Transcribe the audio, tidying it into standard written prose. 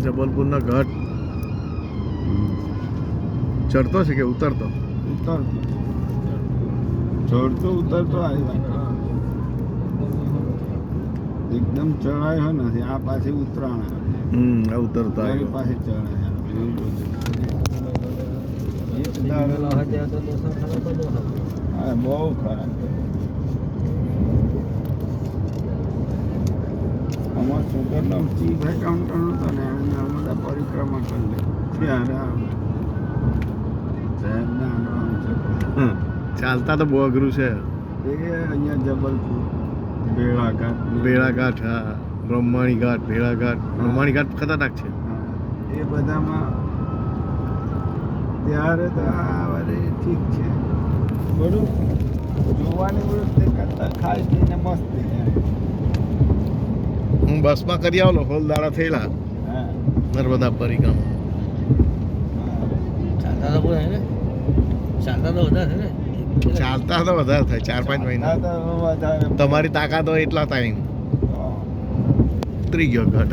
જબલપુરના ઘાટ ચડતો છે કે ઉતરતો? ચડતો ઉતરતો આવી એકદમ ચડાય નથી. આ પાછી ઉતરાણ આ ઉતરતા મારી પાસે ચડાય બહુ ખરાબ. અમારા છોકરનો ચીફ એકાઉન્ટન્ટ હતો ને એને નર્મદા પરિક્રમા કરી લે ત્યારે સાહેબને આંદોલન છે. ચાલતા તો બહુ અઘરું છે. એ અહીંયા જબલપુર ભેળાઘાટ, હા, બ્રહ્માણી ઘાટ, ભેળાઘાટ. બ્રહ્માણી ઘાટ ખતરનાક છે. એ બધામાં ત્યારે તો આ ઠીક છે બધું જોવાની વૃત્તિ કરતા ખાઈ પીને મસ્તી. હું બસમાં કરી આવેલો, હોલ દાડા થયેલા નર્મદા પરિક્રમા. ચાલતા તો વધારે થાય, 4-5 મહિના. તમારી તાકાત હોય એટલા ટાઈમ ઉતરી ગયો ઘાટ.